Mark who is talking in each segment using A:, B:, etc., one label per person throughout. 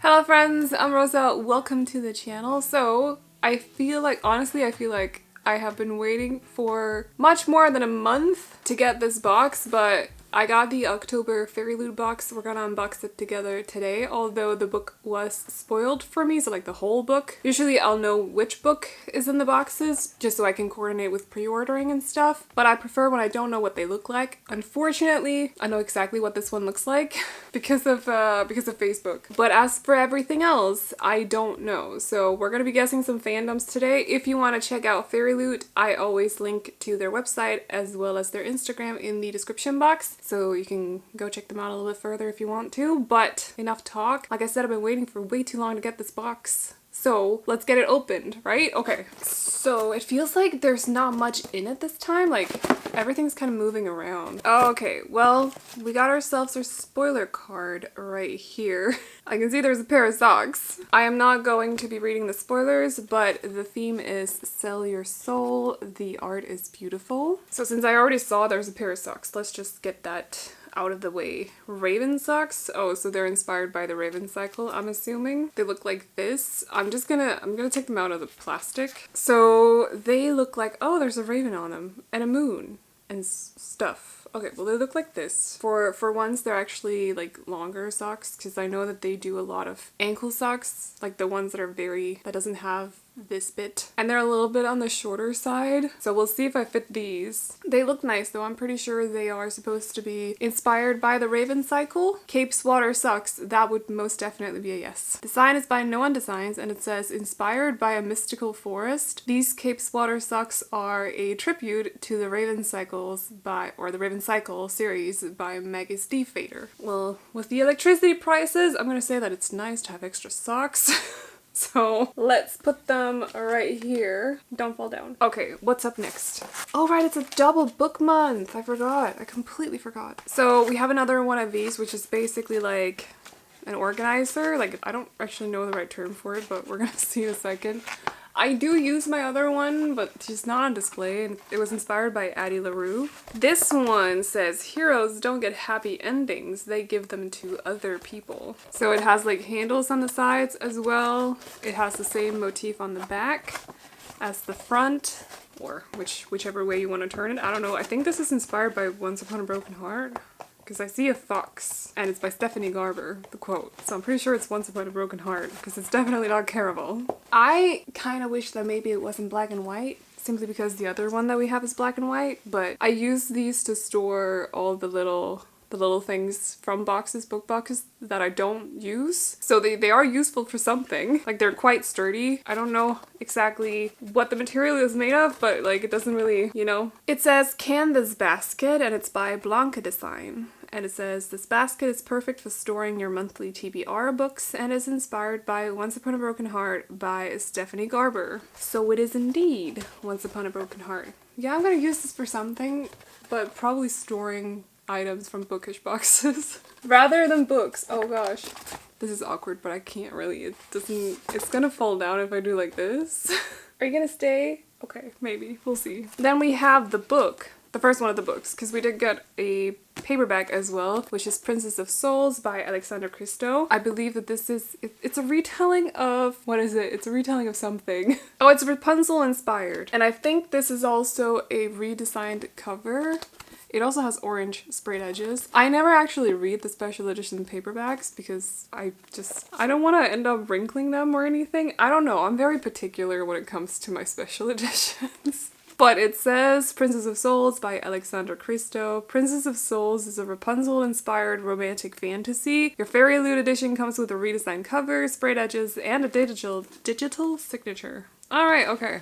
A: Hello friends, I'm Rosa. Welcome to the channel. So honestly, I feel like I have been waiting for much more than a month to get this box, but I got the October FairyLoot box. We're gonna unbox it together today, although the book was spoiled for me, so like the whole book. Usually I'll know which book is in the boxes, just so I can coordinate with pre-ordering and stuff, but I prefer when I don't know what they look like. Unfortunately, I know exactly what this one looks like because of Facebook. But as for everything else, I don't know. So we're gonna be guessing some fandoms today. If you want to check out FairyLoot, I always link to their website as well as their Instagram in the description box. So you can go check them out a little bit further if you want to, but enough talk. Like I said, I've been waiting for way too long to get this box. So let's get it opened, right? Okay, so it feels like there's not much in it this time. Like everything's kind of moving around. Okay, well, we got ourselves our spoiler card right here. I can see there's a pair of socks. I am not going to be reading the spoilers, but the theme is sell your soul. The art is beautiful. So since I already saw there's a pair of socks, let's just get that out of the way. Raven socks? Oh, so they're inspired by the Raven cycle, I'm assuming. They look like this. I'm gonna take them out of the plastic. So they look like, oh, there's a raven on them and a moon and stuff. Okay, well, they look like this. For ones, they're actually like longer socks, because I know that they do a lot of ankle socks, like the ones that doesn't have this bit, and they're a little bit on the shorter side, so we'll see if I fit these. They look nice though. I'm pretty sure they are supposed to be inspired by the Raven cycle. Cape Swatter socks, that would most definitely be a yes. Design is by No One Designs, and it says inspired by a mystical forest. These Cape Swatter socks are a tribute to the Raven cycles the Raven cycle series by Maggie Fader. Well, with the electricity prices, I'm gonna say that it's nice to have extra socks. So let's put them right here. Don't fall down. Okay, what's up next? Oh right, it's a double book month. I forgot. I completely forgot. So we have another one of these, which is basically like an organizer. Like, I don't actually know the right term for it, but we're gonna see in a second. I do use my other one, but she's not on display, and it was inspired by Addie LaRue. This one says, heroes don't get happy endings, they give them to other people. So it has like handles on the sides as well. It has the same motif on the back as the front, or whichever way you want to turn it. I don't know. I think this is inspired by Once Upon a Broken Heart, because I see a fox, and it's by Stephanie Garber, the quote. So I'm pretty sure it's Once Upon a Broken Heart, because it's definitely not Caraval. I kind of wish that maybe it wasn't black and white, simply because the other one that we have is black and white, but I use these to store all the little things from book boxes that I don't use. So they are useful for something. Like, they're quite sturdy. I don't know exactly what the material is made of, but like, it doesn't really, you know. It says Canvas Basket, and it's by Blanca Design. And it says, this basket is perfect for storing your monthly TBR books and is inspired by Once Upon a Broken Heart by Stephanie Garber. So it is indeed Once Upon a Broken Heart. Yeah, I'm gonna use this for something, but probably storing items from bookish boxes rather than books. Oh gosh. This is awkward, but I can't really. It's gonna fall down if I do like this. Are you gonna stay? Okay, maybe. We'll see. Then we have the book. The first one of the books, because we did get a paperback as well, which is Princess of Souls by Alexander Christo. I believe that this is, it's a retelling of, what is it? It's a retelling of something. Oh, it's Rapunzel inspired. And I think this is also a redesigned cover. It also has orange sprayed edges. I never actually read the special edition paperbacks because I don't want to end up wrinkling them or anything. I don't know. I'm very particular when it comes to my special editions. But it says Princess of Souls by Alexander Christo. Princess of Souls is a Rapunzel-inspired romantic fantasy. Your FairyLoot edition comes with a redesigned cover, sprayed edges, and a digital signature. Alright, okay.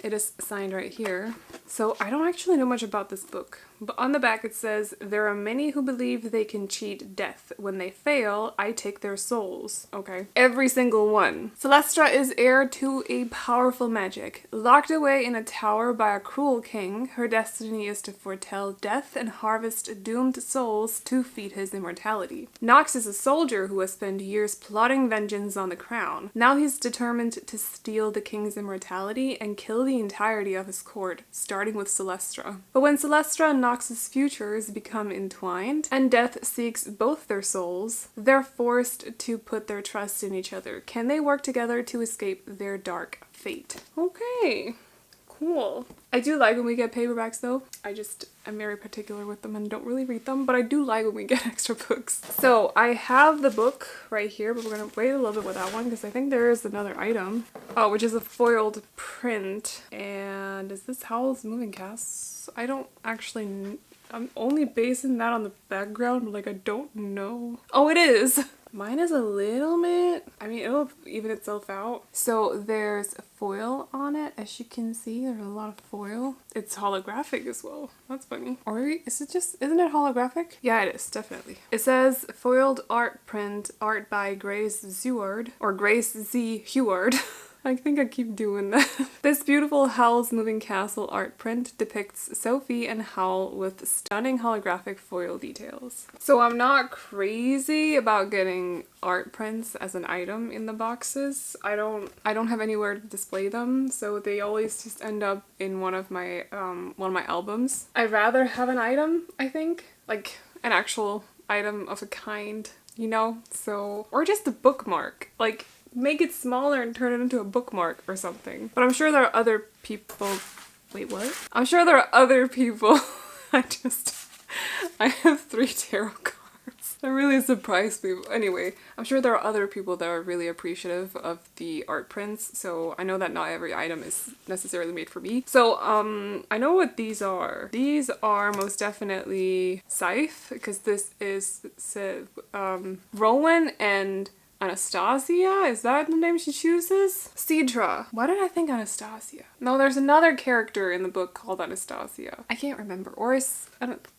A: It is signed right here. So I don't actually know much about this book, but on the back it says, there are many who believe they can cheat death. When they fail, I take their souls. Okay. Every single one. Celestra is heir to a powerful magic. Locked away in a tower by a cruel king, her destiny is to foretell death and harvest doomed souls to feed his immortality. Nox is a soldier who has spent years plotting vengeance on the crown. Now he's determined to steal the king's immortality and kill the entirety of his court, starting with Celestra. But when Celestra and equinox's futures become entwined, and death seeks both their souls, they're forced to put their trust in each other. Can they work together to escape their dark fate? Okay. Cool. I do like when we get paperbacks though. I'm very particular with them and don't really read them, but I do like when we get extra books. So I have the book right here, but we're gonna wait a little bit with that one because I think there is another item. Oh, which is a foiled print. And is this Howl's Moving Castle? I don't actually, I'm only basing that on the background, but like I don't know. Oh, it is! Mine is a little bit, I mean, it'll even itself out. So there's foil on it, as you can see. There's a lot of foil. It's holographic as well. That's funny. Or is it just, isn't it holographic? Yeah, it is, definitely. It says foiled art print, art by Grace Zeward, or Grace Z. Heward. I think I keep doing that. This beautiful Howl's Moving Castle art print depicts Sophie and Howl with stunning holographic foil details. So I'm not crazy about getting art prints as an item in the boxes. I don't have anywhere to display them, so they always just end up in one of my albums. I'd rather have an item, I think, like an actual item of a kind, you know? So, or just a bookmark. Like, make it smaller and turn it into a bookmark or something. But I'm sure there are other people. Wait, what? I'm sure there are other people. I have 3 tarot cards. That really surprised me. Anyway, I'm sure there are other people that are really appreciative of the art prints. So I know that not every item is necessarily made for me. So I know what these are. These are most definitely Scythe, because this is Rowan and Anastasia? Is that the name she chooses? Cedra. Why did I think Anastasia? No, there's another character in the book called Anastasia. I can't remember. Or is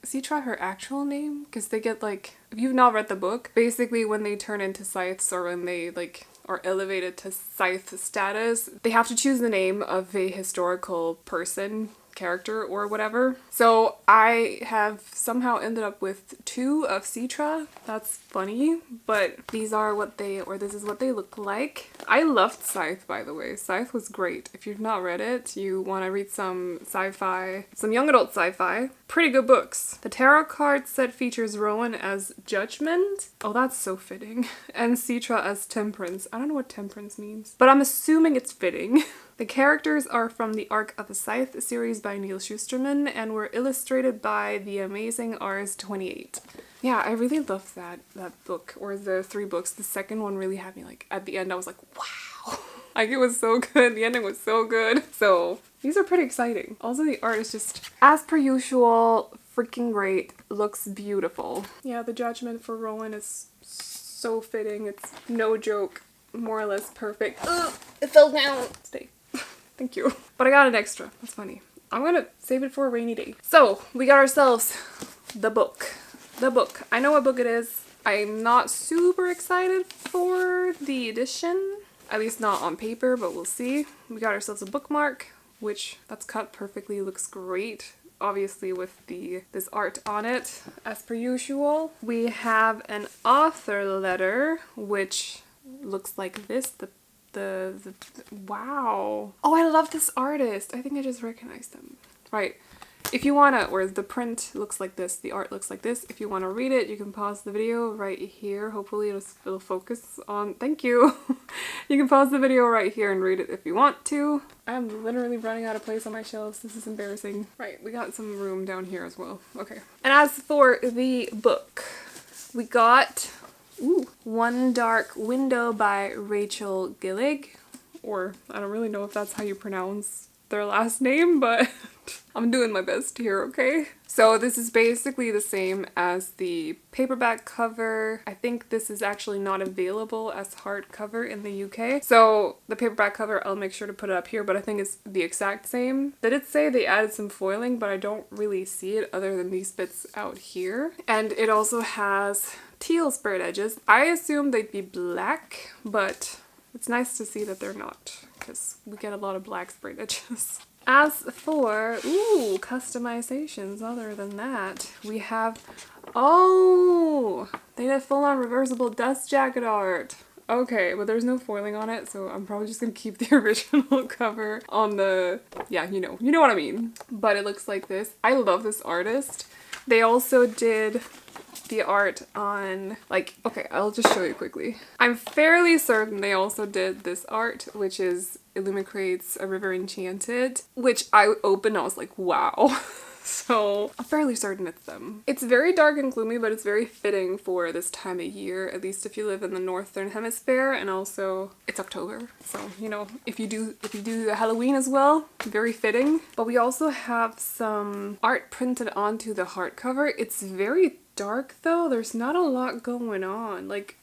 A: Cedra her actual name? Because they get like, if you've not read the book, basically when they turn into Scythes or when they like are elevated to Scythe status, they have to choose the name of a historical person, character, or whatever. So I have somehow ended up with 2 of Citra. That's funny, but these are what they, or this is what they look like. I loved Scythe, by the way. Scythe was great. If you've not read it, you want to read some sci-fi, some young adult sci-fi, pretty good books. The tarot card set features Rowan as Judgment. Oh, that's so fitting. And Citra as Temperance. I don't know what Temperance means, but I'm assuming it's fitting. The characters are from the Arc of the Scythe series by Neil Shusterman and were illustrated by the amazing Rs28. Yeah, I really loved that book, or the 3 books. The second one really had me like, at the end I was like, wow. Like it was so good. The ending was so good. So these are pretty exciting. Also the art is just, as per usual, freaking great. Looks beautiful. Yeah, the Judgment for Rowan is so fitting. It's no joke. More or less perfect. Ugh, it fell down. Stay. Thank you. But I got an extra. That's funny. I'm gonna save it for a rainy day. So we got ourselves the book. The book. I know what book it is. I'm not super excited for the edition. At least not on paper, but we'll see. We got ourselves a bookmark, which that's cut perfectly. Looks great. Obviously with this art on it, as per usual. We have an author letter, which looks like this. Wow. Oh, I love this artist. I think I just recognized them. Right. If you wanna, or the print looks like this, the art looks like this. If you wanna read it, you can pause the video right here. Hopefully it'll focus on, thank you. You can pause the video right here and read it if you want to. I'm literally running out of place on my shelves. This is embarrassing. Right, we got some room down here as well. Okay. And as for the book, we got One Dark Window by Rachel Gillig, or I don't really know if that's how you pronounce their last name, but I'm doing my best here, okay? So this is basically the same as the paperback cover. I think this is actually not available as hardcover in the UK. So the paperback cover, I'll make sure to put it up here, but I think it's the exact same. They did say they added some foiling, but I don't really see it other than these bits out here. And it also has teal sprayed edges. I assume they'd be black, but it's nice to see that they're not, because we get a lot of black sprayed edges. As for, customizations other than that, we have, they did full-on reversible dust jacket art. Okay, but there's no foiling on it, so I'm probably just gonna keep the original cover on the, yeah, you know what I mean. But it looks like this. I love this artist. They also did the art on, like, okay, I'll just show you quickly. I'm fairly certain they also did this art, which is Illumicrate's A River Enchanted, which I opened and I was like, wow. So I'm fairly certain it's them. It's very dark and gloomy, but it's very fitting for this time of year, at least if you live in the northern hemisphere, and also it's October. So, you know, if you do Halloween as well, very fitting. But we also have some art printed onto the hardcover. It's very dark though. There's not a lot going on. Like,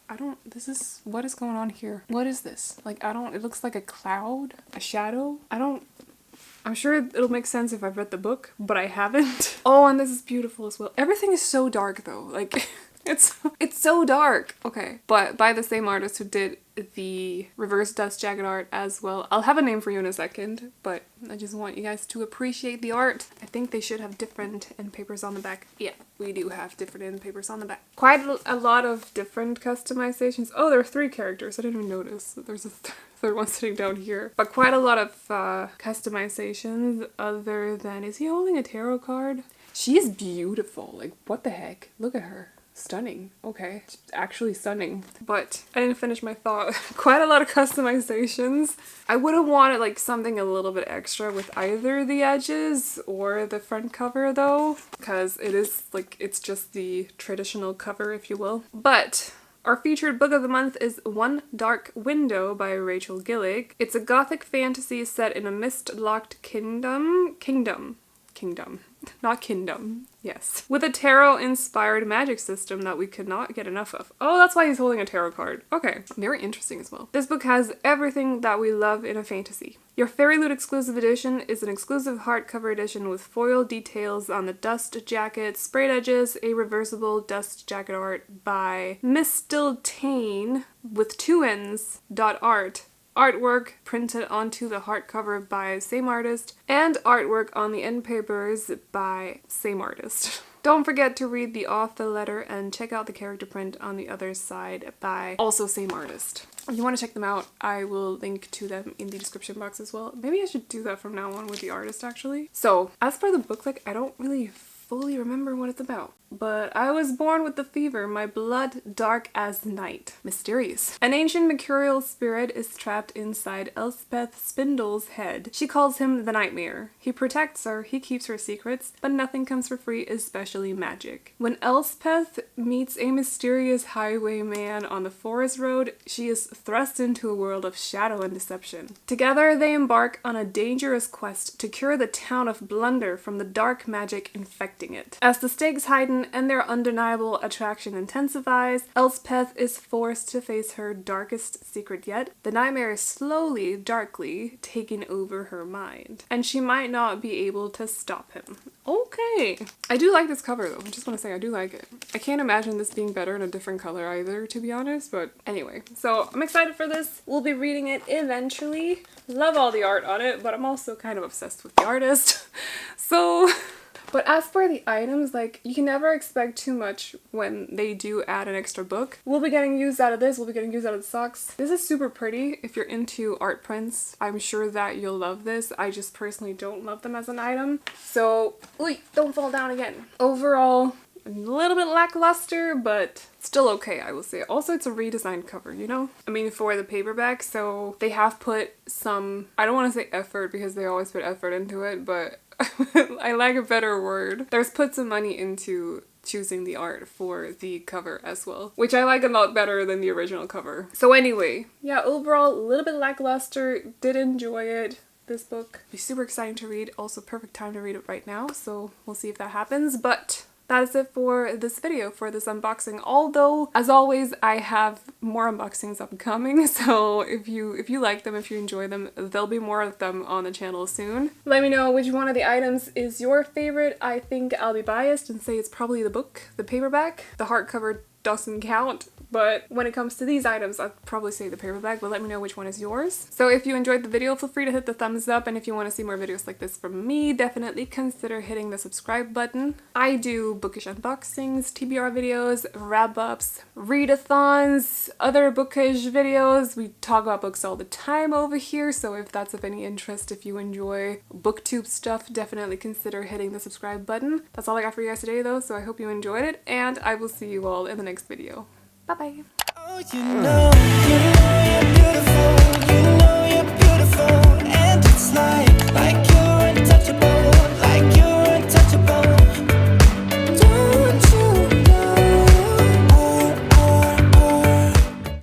A: what is going on here? What is this? Like, it looks like a cloud, a shadow. I'm sure it'll make sense if I've read the book, but I haven't. Oh, and this is beautiful as well. Everything is so dark though. Like, it's so dark. Okay, but by the same artist who did the reverse dust jacket art as well. I'll have a name for you in a second, but I just want you guys to appreciate the art. I think they should have different end papers on the back. Yeah, we do have different end papers on the back. Quite a lot of different customizations. Oh, there are 3 characters. I didn't even notice that there's a third one sitting down here. But quite a lot of customizations other than, is he holding a tarot card? She is beautiful. Like, what the heck? Look at her. Stunning. Okay. Actually stunning. But I didn't finish my thought. Quite a lot of customizations. I would have wanted like something a little bit extra with either the edges or the front cover though, because it is like, it's just the traditional cover, if you will. But our featured book of the month is One Dark Window by Rachel Gillig. It's a gothic fantasy set in a mist-locked kingdom. Not kingdom. Yes. With a tarot-inspired magic system that we could not get enough of. Oh, that's why he's holding a tarot card. Okay. Very interesting as well. This book has everything that we love in a fantasy. Your FairyLoot exclusive edition is an exclusive hardcover edition with foil details on the dust jacket, sprayed edges, a reversible dust jacket art by Mistiltane with 2 N's, .art. Artwork printed onto the hardcover by same artist, and artwork on the end papers by same artist. Don't forget to read the author letter and check out the character print on the other side by also same artist. If you want to check them out, I will link to them in the description box as well. Maybe I should do that from now on with the artist actually. So, as for the book, like, I don't really fully remember what it's about. But I was born with the fever, my blood dark as night. Mysterious. An ancient mercurial spirit is trapped inside Elspeth Spindle's head. She calls him the Nightmare. He protects her, he keeps her secrets, but nothing comes for free, especially magic. When Elspeth meets a mysterious highwayman on the forest road, she is thrust into a world of shadow and deception. Together they embark on a dangerous quest to cure the town of Blunder from the dark magic infecting it. As the stakes heighten and their undeniable attraction intensifies, Elspeth is forced to face her darkest secret yet. The nightmare is slowly, darkly taking over her mind, and she might not be able to stop him. Okay. I do like this cover though. I just want to say I do like it. I can't imagine this being better in a different color either, to be honest, but anyway. So I'm excited for this. We'll be reading it eventually. Love all the art on it, but I'm also kind of obsessed with the artist. So... But as for the items, like, you can never expect too much when they do add an extra book. We'll be getting used out of this, we'll be getting used out of the socks. This is super pretty. If you're into art prints, I'm sure that you'll love this. I just personally don't love them as an item. So, don't fall down again. Overall, a little bit lackluster, but still okay, I will say. Also, it's a redesigned cover, you know? I mean, for the paperback, so they have put some, I don't want to say effort because they always put effort into it, but I like a better word. There's put some money into choosing the art for the cover as well, which I like a lot better than the original cover. So anyway, yeah, overall, a little bit lackluster. Did enjoy it. This book be super exciting to read. Also perfect time to read it right now, so we'll see if that happens. But that is it for this video, for this unboxing. Although, as always, I have more unboxings upcoming, so if you like them, if you enjoy them, there'll be more of them on the channel soon. Let me know which one of the items is your favorite. I think I'll be biased and say it's probably the book, the paperback. The hardcover doesn't count. But when it comes to these items, I'd probably say the paperback, but let me know which one is yours. So if you enjoyed the video, feel free to hit the thumbs up, and if you want to see more videos like this from me, definitely consider hitting the subscribe button. I do bookish unboxings, TBR videos, wrap-ups, readathons, other bookish videos. We talk about books all the time over here, so if that's of any interest, if you enjoy booktube stuff, definitely consider hitting the subscribe button. That's all I got for you guys today though, so I hope you enjoyed it, and I will see you all in the next video. Bye bye.